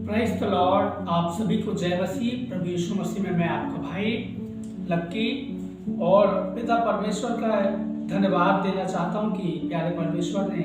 Praise the Lord. आप सभी को जय मसीह। प्रभु यीशु मसीह में मैं आपका भाई लक्की और पिता परमेश्वर का धन्यवाद देना चाहता हूं कि प्यारे परमेश्वर ने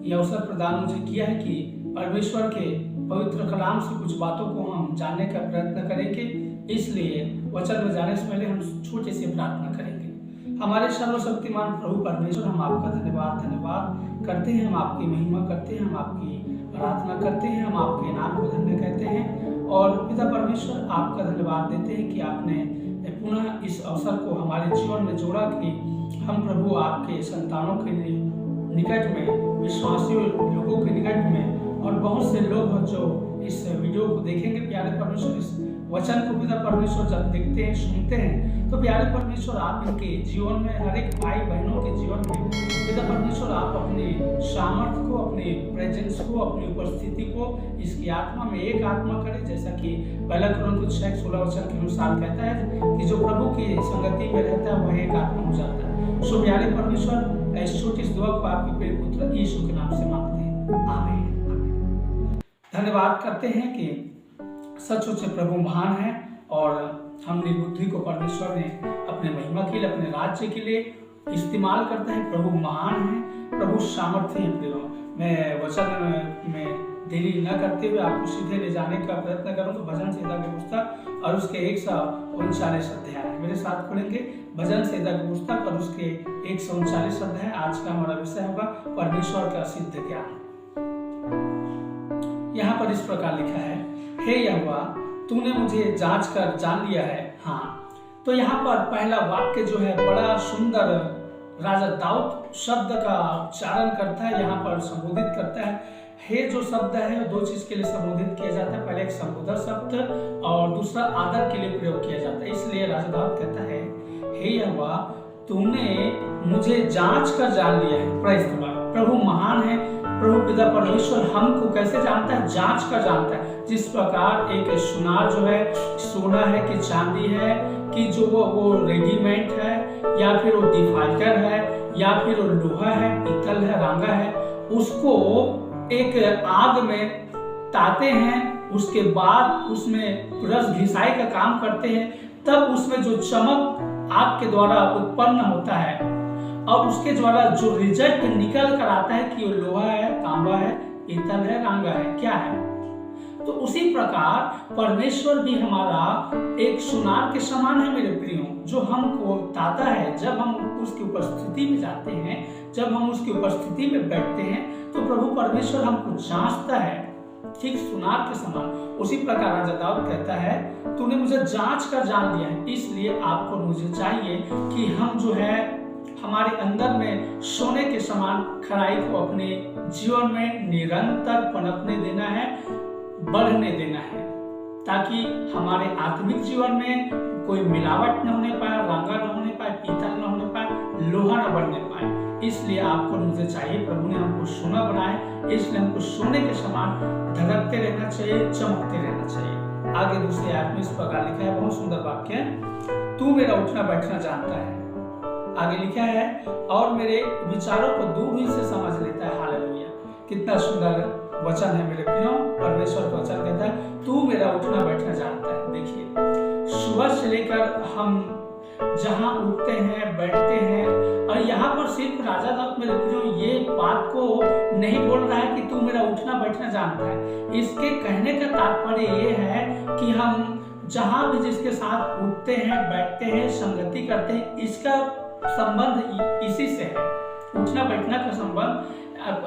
यह अवसर प्रदान मुझे किया है कि परमेश्वर के पवित्र कलाम से कुछ बातों को हम जानने का प्रयत्न करेंगे। इसलिए वचन में जाने से पहले हम छोटे से प्रार्थना करेंगे। हमारे सर्वशक्तिमान प्रभु परमेश्वर, हम आपका धन्यवाद करते हैं, हम आपकी महिमा करते हैं, हम आपकी प्रार्थना करते हैं, हम आपके नाम को धन्य कहते हैं और पिता परमेश्वर आपका धन्यवाद देते हैं कि आपने पुनः इस अवसर को हमारे जीवन में जोड़ा कि हम प्रभु आपके संतानों के निकट में, विश्वासी लोगों के निकट में, और बहुत से लोग जो इस वीडियो को देखेंगे प्यारे परमेश्वर, इस वचन को पिता परमेश्वर जब देखते हैं, सुनते हैं, तो प्यारे परमेश्वर आप इनके जीवन में, हर एक भाई बहनों के जीवन में पिता परमेश्वर आप अपने सामर्थ्य को, अपने प्रेजेंस को, अपनी उपस्थिति को इसकी आत्मा में एक आत्मा करें, जैसा कि पहला कुरिन्थियों 6:16 वचन के अनुसार कहता है कि जो प्रभु की संगति में रहता है वह एक आत्मा हो जाता है। सो प्यारे परमेश्वर, इस छोटी दुआ को आपके प्रिय पुत्र यीशु के नाम से मांगते हैं, आमीन। धन्यवाद करते हैं कि सचमुच से प्रभु महान है और हम निर्बुद्धि को परमेश्वर ने अपने महिमा के लिए, अपने राज्य के लिए इस्तेमाल करते हैं। प्रभु महान है, प्रभु सामर्थ्य है। प्रियो, मैं वचन में देरी न करते हुए आपको सीधे ले जाने का प्रयत्न करूं तो भजन संहिता की पुस्तक और उसके 139 अध्याय मेरे साथ खोलेंगे। भजन संहिता की पुस्तक और उसके 139 अध्याय। आज का हमारा विषय होगा परमेश्वर का सिद्ध ज्ञान। यहाँ पर इस प्रकार लिखा है, हे यहोवा, तूने मुझे जांच कर जान लिया है। हाँ, तो यहाँ पर पहला वाक्य जो है बड़ा सुंदर, राजा दाऊद शब्द का उच्चारण करता है, यहाँ पर संबोधित करता है। हे जो शब्द है दो चीज के लिए संबोधित किया जाता है, पहले एक संबोधन शब्द और दूसरा आदर के लिए प्रयोग किया जाता है। इसलिए राजा दाऊद कहता है, हे यहोवा, तूने मुझे जांच कर जान लिया है। Praise the lord. प्रभु महान है। प्रभु पिता परमेश्वर हमको कैसे जानता है? जांच कर जानता है। जिस प्रकार एक सुनार जो है, सोना है कि चांदी है कि जो वो रेडीमेड है, या फिर वो डिफाल्टर है, या फिर वो लोहा है, पीतल है, रांगा है, उसको एक आग में ताते हैं, उसके बाद उसमें रस घिसाई का काम करते हैं, तब उसमें जो चमक आग के द्वारा उत्पन्न होता है और उसके द्वारा जो रिजल्ट निकल कर आता है कि वो लोहा है, तांबा है, पीतल है, रांगा है, क्या है। तो उसी प्रकार परमेश्वर भी हमारा एक सुनार के समान है मेरे प्रियो, जो हमको ताता है। जब हम उसकी उपस्थिति में जाते हैं, जब हम उसकी उपस्थिति में बैठते हैं, तो प्रभु परमेश्वर हमको जांचता है, ठीक सुनार के समान। उसी प्रकार राजा दाऊद कहता है, तूने मुझे जांच कर जान लिया है। इसलिए आपको मुझे चाहिए कि हम जो है हमारे अंदर में सोने के समान खराई को अपने जीवन में निरंतर पनपने देना है, बढ़ने देना है, ताकि हमारे आत्मिक जीवन में कोई मिलावट न होने पाए, रांगा न होने पाए, पीतल न होने पाए, लोहा न बढ़ने पाए। इसलिए आपको मुझे चाहिए, प्रभु ने हमको सोना बनाया, इसलिए हमको सोने के समान धड़कते रहना चाहिए, चमकते रहना चाहिए। आगे दूसरे आयत में इस प्रकार लिखा है, बहुत सुंदर वाक्य है, तू मेरा उठना बैठना जानता है। आगे लिखा है, और मेरे विचारों को दूर ही से समझ लेता है। हालेलुया, कितना सुंदर वचन है मेरे प्रियो। परमेश्वर का वचन कहता है, तू मेरा उठना बैठना जानता है। देखिए, सुबह से लेकर हम जहाँ उठते हैं, बैठते हैं, और यहाँ पर सिर्फ राजा दाऊद मेरे प्रियो ये बात को नहीं बोल रहा है कि तू मेरा उठना बैठना जानता है। इसके कहने का तात्पर्य ये है कि हम जहाँ भी जिसके साथ उठते हैं, बैठते हैं, संगति करते हैं, इसका संबंध इसी से है। उठना बैठना का संबंध,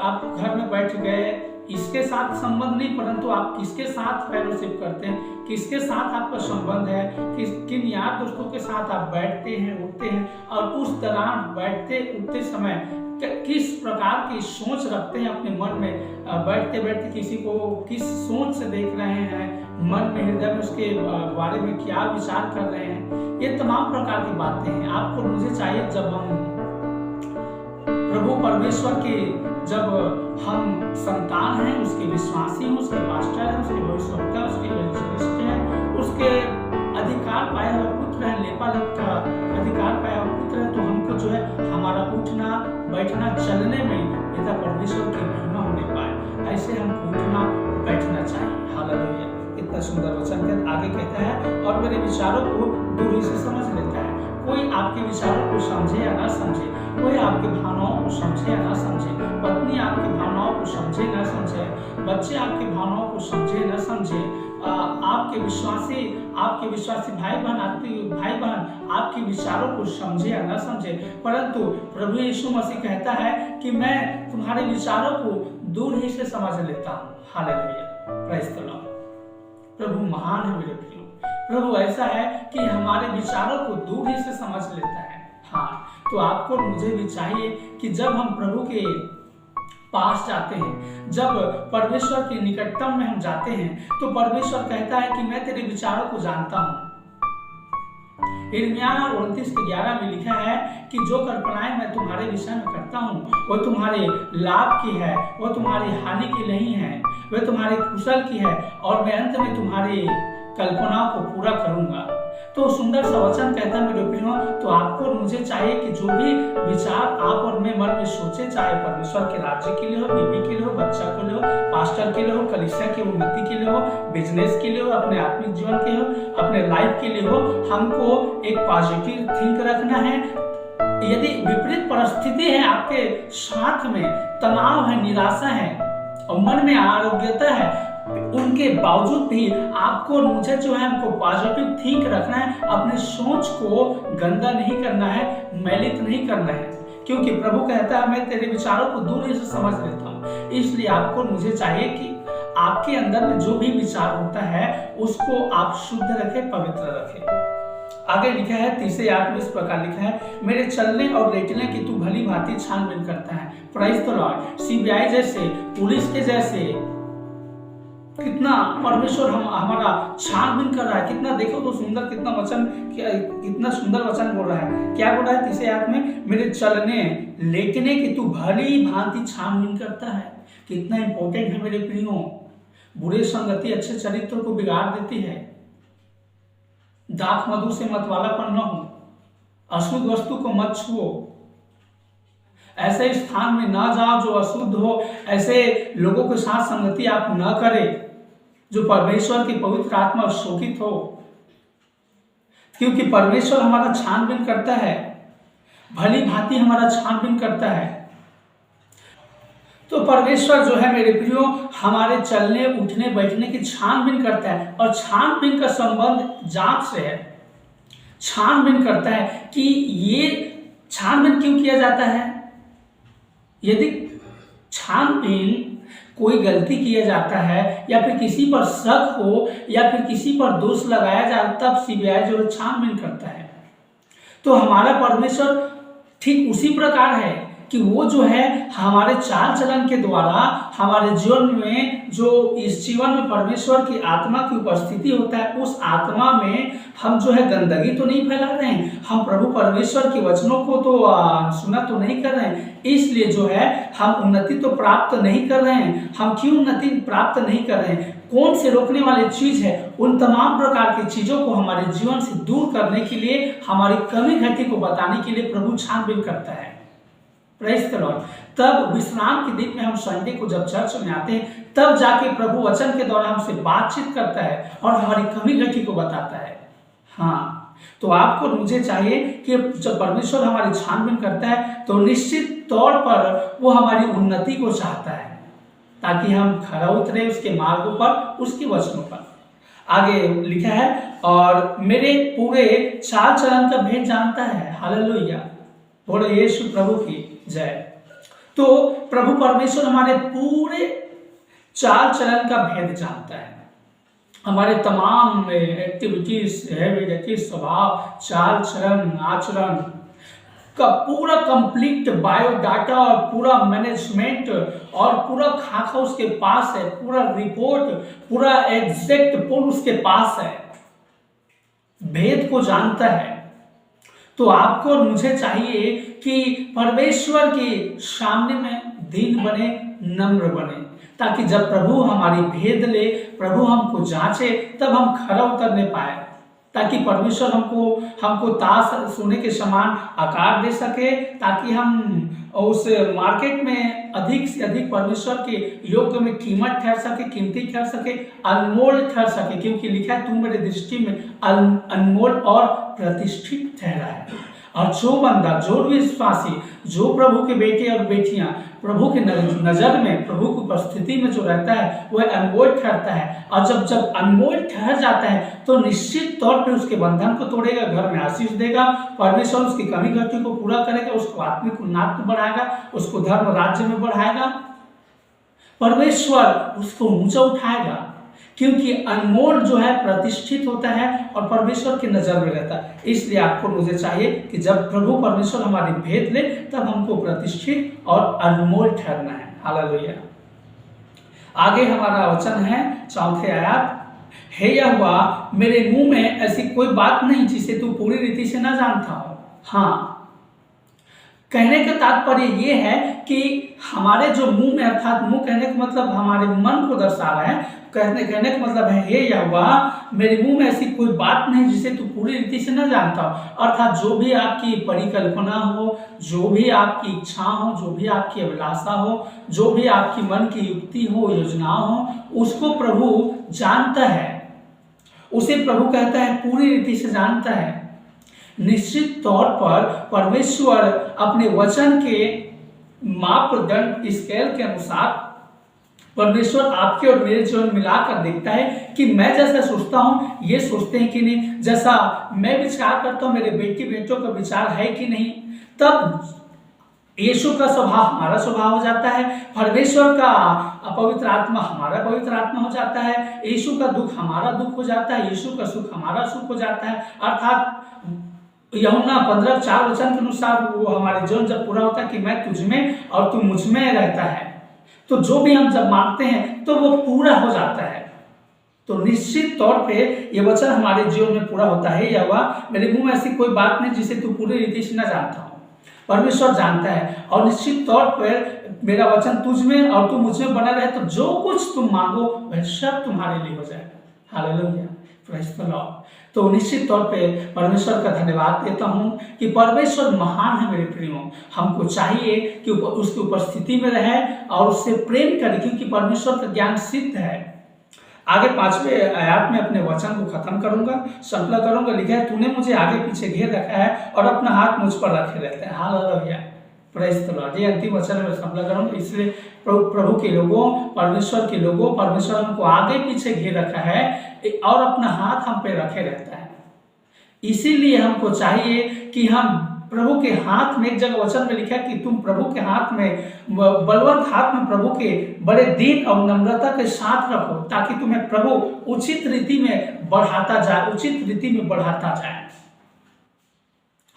आप घर में बैठ गए, इसके साथ संबंध नहीं, परंतु आप किसके साथ फेलोशिप करते हैं, किसके साथ आपका संबंध है, किन यार दोस्तों के साथ आप बैठते हैं, उठते हैं, और उस दौरान बैठते उठते समय किस प्रकार की सोच रखते हैं अपने मन में। बैठते बैठते किसी को किस सोच से देख रहे हैं, मन में, हृदय में उसके बारे में क्या विचार कर रहे हैं, ये तमाम प्रकार की बातें हैं। आपको मुझे चाहिए, जब हम प्रभु परमेश्वर के, जब हम संतान हैं, उसके विश्वासी हैं, उसके पास्टर हैं, उसके भविष्यवक्ता, उसके इवेंजलिस्ट हैं, उसके अधिकार पाया हुआ पुत्र है, लेपालक का अधिकार पाया हुआ पुत्र है, तो हमको जो है हमारा उठना बैठना चलने में पिता परमेश्वर की महिमा होने पाए, ऐसे हमको उठना बैठना चाहिए। हालेलुया। इतना सुंदर वचन के आगे कहता है, और मेरे विचारों को दूरी से समझ लेता है। कोई आपके विचारों को समझे या ना समझे, कोई आपके भावनाओं को समझे या ना समझे, पत्नी आपकी भावनाओं को समझे ना समझे, बच्चे आपकी भावनाओं को समझे ना समझे, आपके विश्वासी भाई बहन आपके विचारों को समझे या ना समझे, परंतु प्रभु यीशु मसीह कहता है कि मैं तुम्हारे विचारों को दूर ही से समझ लेता हूँ। Hallelujah, praise the lord. प्रभु महान है मेरे प्रियो। प्रभु ऐसा है कि हमारे विचारों को दूर ही से समझ लेता है। हाँ, तो आपको मुझे भी चाहिए कि जब हम प्रभु के पास जाते हैं, जब परमेश्वर के निकटतम में हम जाते हैं, तो परमेश्वर कहता है कि मैं तेरे विचारों को जानता हूँ। यिर्मयाह 29:11 में लिखा है कि जो कल्पनाएं मैं तुम्हारे विषय में करता हूँ वो तुम्हारे लाभ की है, वो तुम्हारी हानि की नहीं है, वे तुम्हारे कुशल की है, और मैं अंत में तुम्हारी कल्पनाओं को पूरा करूंगा। तो सुंदर सा वचन कहता है मेरे प्रियो। तो आपको और मुझे चाहिए कि जो भी विचार आप और मैं मन में सोचे, चाहे परमेश्वर के राज्य के लिए हो, बीवी के लिए हो, बच्चा के लिए हो, पास्टर के लिए हो, कलीसिया की उन्नति के लिए हो, बिजनेस के लिए हो, अपने आत्मिक जीवन के हो, अपने लाइफ के लिए हो, हमको एक पॉजिटिव थिंक रखना है। यदि विपरीत परिस्थिति है आपके साथ में, तनाव है, निराशा है और मन में अयोग्यता है, उनके बावजूद भी आपको और मुझे जो है हमको पॉजिटिव थिंक रखना है। अपनी सोच को गंदा नहीं करना है, मैलित नहीं करना है, क्योंकि प्रभु कहता है मैं तेरे विचारों को दूर से समझ लेता हूँ। इसलिए आपको और मुझे चाहिए कि आपके अंदर में जो भी विचार होता है उसको आप शुद्ध रखें, पवित्र रखें। आगे लिखा है 30 में इस प्रकार लिखा है, मेरे चलने और लेटने की तू भली भांति छानबीन करता है। Praise the lord. सीबीआई जैसे, पुलिस के जैसे कितना परमेश्वर हमारा छानबीन कर रहा है। कितना देखो तो सुंदर, कितना सुंदर वचन बोल रहा है। क्या बोल रहा है 30 में, मेरे चलने लेटने की तू भली भांति छानबीन करता है। कितना इंपॉर्टेंट है मेरे प्रियो। बुरे संगति अच्छे चरित्र को बिगाड़ देती है। दाख मधु से मतवालापन न हो, अशुद्ध वस्तु को मत छुओ, ऐसे स्थान में ना जाओ जो अशुद्ध हो, ऐसे लोगों के साथ संगति आप न करें जो परमेश्वर की पवित्र आत्मा शोकित हो, क्योंकि परमेश्वर हमारा छानबीन करता है, भली भांति हमारा छानबीन करता है। तो परमेश्वर जो है मेरे प्रियो हमारे चलने उठने बैठने की छानबीन करता है, और छानबीन का संबंध जांच से है। छानबीन करता है कि ये छानबीन क्यों किया जाता है। यदि छानबीन कोई गलती किया जाता है या फिर किसी पर शक हो या फिर किसी पर दोष लगाया जाए, तब सीबीआई जो है छानबीन करता है। तो हमारा परमेश्वर ठीक उसी प्रकार है कि वो जो है हमारे चाल चलन के द्वारा हमारे जीवन में, जो इस जीवन में परमेश्वर की आत्मा की उपस्थिति होता है, उस आत्मा में हम जो है गंदगी तो नहीं फैला रहे हैं, हम प्रभु परमेश्वर के वचनों को तो सुना तो नहीं कर रहे हैं। इसलिए जो है हम उन्नति तो प्राप्त नहीं कर रहे हैं। हम क्यों उन्नति प्राप्त नहीं कर रहे हैं? कौन से रोकने वाली चीज है? उन तमाम प्रकार की चीजों को हमारे जीवन से दूर करने के लिए, हमारी कमी घटी को बताने के लिए प्रभु छानबीन करता है। Praise the Lord. तब विश्राम के दिन में हम संडे को जब चर्च में आते हैं, तब जाके प्रभु वचन के द्वारा हमसे बातचीत करता है और हमारी कमी घटी को बताता है। हाँ, तो आपको मुझे चाहिए कि जब परमेश्वर हमारी छानबीन करता है तो निश्चित तौर पर वो हमारी उन्नति को चाहता है, ताकि हम खरा उतरे उसके मार्गों पर, उसके वचनों पर। आगे लिखा है, और मेरे पूरे चाल चलन का भेद जानता है। हालेलुया, बोलो यीशु प्रभु की जय। तो प्रभु परमेश्वर हमारे पूरे चाल चलन का भेद जानता है। हमारे तमाम एक्टिविटीज, हैबिट, स्वभाव, चाल चलन, आचरण का पूरा कंप्लीट बायोडाटा और पूरा मैनेजमेंट और पूरा खाका उसके पास है, पूरा रिपोर्ट, पूरा एग्जैक्ट पोल उसके पास है, भेद को जानता है। तो आपको और मुझे चाहिए कि परमेश्वर के सामने में दीन बने, नम्र बने, ताकि जब प्रभु हमारी भेद ले, प्रभु हमको जांचे, तब हम खरा उतरने पाए, ताकि परमेश्वर हमको ताश सोने के समान आकार दे सके, ताकि हम उस मार्केट में अधिक से अधिक परमेश्वर के योग्य में कीमत ठहर सके, कीमती ठहर सके, अनमोल ठहर सके, क्योंकि लिखा है तू मेरे दृष्टि में अनमोल और प्रतिष्ठित ठहरा है। और जो बंदा, जो विश्वासी, जो प्रभु के बेटे और बेटियां प्रभु के नजर में, प्रभु की उपस्थिति में जो रहता है वह अनमोल ठहरता है। और जब अनमोल ठहर जाता है तो निश्चित तौर पे उसके बंधन को तोड़ेगा, घर में आशीष देगा, परमेश्वर उसकी कमी घटी को पूरा करेगा, उसको आत्मिक उन्नति में बढ़ाएगा, उसको धर्म राज्य में बढ़ाएगा, परमेश्वर उसको ऊंचा उठाएगा, क्योंकि अनमोल जो है प्रतिष्ठित होता है और परमेश्वर की नजर में रहता है। इसलिए आपको मुझे चाहिए कि जब प्रभु परमेश्वर हमारी भेद ले तब हमको प्रतिष्ठित और अनमोल ठहरना है। हालेलुया। आगे हमारा वचन है 4 आयत, हे यहोवा मेरे मुंह में ऐसी कोई बात नहीं जिसे तू पूरी रीति से न जानता हो। हाँ, कहने का तात्पर्य ये है कि हमारे जो मुंह में, अर्थात मुंह कहने का मतलब हमारे मन को दर्शा रहा है, कहने का मतलब है हे यहोवा मेरे मुंह में ऐसी कोई बात नहीं जिसे तू पूरी रीति से न जानता हो। अर्थात जो भी आपकी परिकल्पना हो, जो भी आपकी इच्छा हो, जो भी आपकी अभिलाषा हो, जो भी आपकी मन की युक्ति हो, योजना हो, उसको प्रभु जानता है। उसे प्रभु कहता है पूरी रीति से जानता है। निश्चित तौर पर परमेश्वर अपने वचन के मापदंड स्केल के अनुसार परमेश्वर आपके और मेरे जीवन मिलाकर देखता है कि मैं जैसा सोचता हूं ये सोचते हैं कि नहीं, जैसा मैं विचार करता हूं मेरे बेटी बेटों का विचार है कि नहीं। तब यीशु का स्वभाव हमारा स्वभाव हो जाता है, परमेश्वर का पवित्र आत्मा हमारा पवित्र आत्मा हो जाता है, यीशु का दुख हमारा दुख हो जाता है, यीशु का सुख हमारा सुख हो जाता है। अर्थात यूहन्ना 15:4 वचन के अनुसार वो हमारे जीवन जब पूरा होता है कि मैं तुझ में और तू मुझ में रहता है, तो जो भी हम जब मांगते हैं तो वो पूरा हो जाता है। तो निश्चित तौर पे ये वचन हमारे जीवन में पूरा होता है। यहोवा मेरे मुंह में ऐसी कोई बात नहीं जिसे तू पूरी रीति से न जानता हो। परमेश्वर जानता है और निश्चित तौर पर मेरा वचन तुझ में और तू मुझ में बना रहे तो जो कुछ तुम मांगो वह सब तुम्हारे लिए हो जाएगा। Hallelujah, praise the Lord. तो निश्चित तौर पे परमेश्वर का धन्यवाद देता हूं कि परमेश्वर महान है मेरे प्रियो। हमको चाहिए कि उसकी उपस्थिति में रहे और उससे प्रेम करें, क्योंकि परमेश्वर का ज्ञान सिद्ध है। आगे 5वें आयत में अपने वचन को खत्म करूंगा, संपला करूंगा। लिखा है तूने मुझे आगे पीछे घेर रखा है और अपना हाथ मुझ पर रखे रहता है। Hallelujah, praise the Lord. ये अंतिम वचन में संपला करूंगा। इसलिए प्रभु के लोगों, परमेश्वर के लोगों, परमेश्वर हमको आगे पीछे घेर रखा है और अपना हाथ हम पे रखे रहता है। इसीलिए हमको चाहिए कि हम प्रभु के हाथ में, एक जगह वचन में लिखा है कि तुम प्रभु के हाथ में, बलवंत हाथ में प्रभु के बड़े दीन और नम्रता के साथ रखो, ताकि तुम्हें प्रभु उचित रीति में बढ़ाता जाए, उचित रीति में बढ़ाता जाए।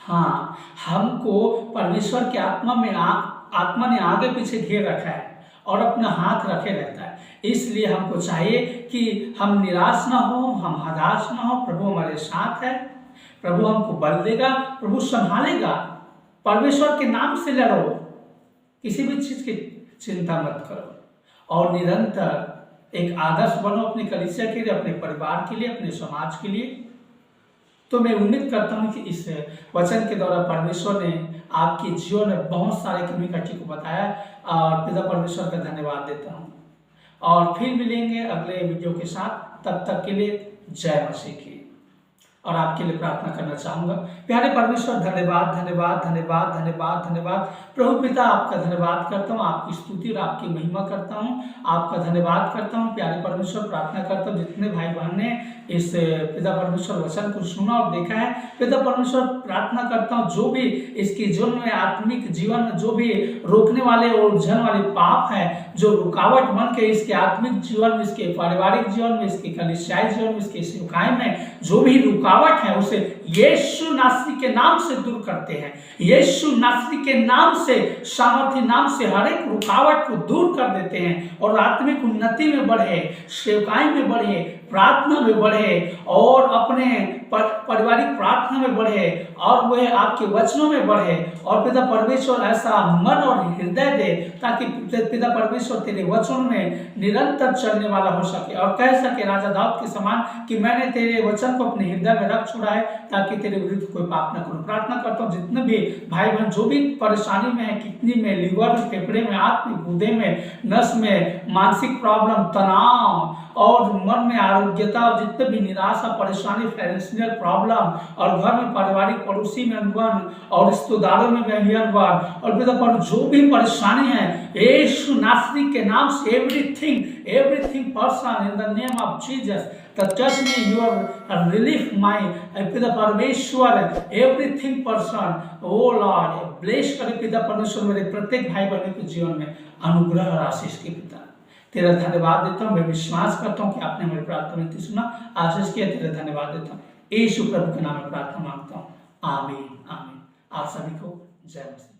हाँ, हमको परमेश्वर की आत्मा ने आगे पीछे घेर रखा है और अपना हाथ रखे रहता है। इसलिए हमको चाहिए कि हम निराश ना हो, हम हताश ना हो। प्रभु हमारे साथ है, प्रभु हमको बल देगा, प्रभु संभालेगा। परमेश्वर के नाम से लड़ो, किसी भी चीज की चिंता मत करो और निरंतर एक आदर्श बनो अपनी कलीसिया के लिए, अपने परिवार के लिए, अपने समाज के लिए। तो मैं उम्मीद करता हूँ कि इस वचन के द्वारा परमेश्वर ने आपके जीवन में बहुत सारे कमी कटी को बताया और पिता परमेश्वर का धन्यवाद देता हूँ। और फिर मिलेंगे अगले वीडियो के साथ। तब तक के लिए जय मसीह की। और आपके लिए प्रार्थना करना चाहूंगा। प्यारे परमेश्वर, धन्यवाद धन्यवाद धन्यवाद धन्यवाद धन्यवाद। प्रभु पिता, आपका धन्यवाद करता हूँ, आपकी स्तुति और आपकी महिमा करता हूँ, आपका धन्यवाद करता हूँ। प्यारे परमेश्वर, प्रार्थना करता हूँ जितने भाई बहन ने इस पिता परमेश्वर वचन को सुना और देखा है, पिता परमेश्वर प्रार्थना करता हूँ जो भी इसके जीवन में, आत्मिक जीवन में जो भी रोकने वाले और उलझन वाले पाप है, जो रुकावट बन के इसके आत्मिक जीवन में, इसके पारिवारिक जीवन में, इसके कलीसियाई जीवन में, इसके सेवकाई में जो भी रुकावट है, उसे यीशु नासरी के नाम से दूर करते हैं। यीशु नासरी के नाम से, सामर्थी नाम से हर एक रुकावट को दूर कर देते हैं और आत्मिक उन्नति में बढ़े, सेवकाई में बढ़े, प्रार्थना में बढ़े और अपने पारिवारिक प्रार्थना में बढ़े और वह आपके वचनों में बढ़े। और पिता परमेश्वर ऐसा मन और हृदय दे ताकि पिता परमेश्वर तेरे वचनों में निरंतर चलने वाला हो सके और कह सके राजा दाऊद के समान कि मैंने तेरे वचन को अपने हृदय में रख छोड़ा है ताकि तेरे विरुद्ध कोई पाप न करूं। प्रार्थना करता हूं जितने भी भाई बहन जो भी परेशानी में है, किडनी में, लिवर में, फेफड़े में, आंत में, गुर्दे में, नस में, मानसिक प्रॉब्लम, तनाव और मन में आरोग्यता और जितने भी निराशा, परेशानी, फाइनेंशियल प्रॉब्लम और घर में पारिवारिक पड़ोसी में अनबन और रिश्तेदारों में अनबन और पर जो भी परेशानी है यीशु नासरी के नाम से everything person in the name of Jesus the touch में यू आर रिलीफ माय पिता परमेश्वर एवरीथिंग पर्सन ओ लॉर्ड ब्लेस करे पिता परमेश्वर मेरे प्रत्येक भाई बहनों के जीवन में अनुग्रह और आशीष के पिता तेरा धन्यवाद देता हूँ। मैं विश्वास करता हूँ कि आपने मेरी प्रार्थना विनती सुना, आशीष किया, तेरा धन्यवाद देता हूँ। यीशु प्रभु के नाम में प्रार्थना मांगता हूँ, आमीन आमीन। आप सभी को जय मसीह।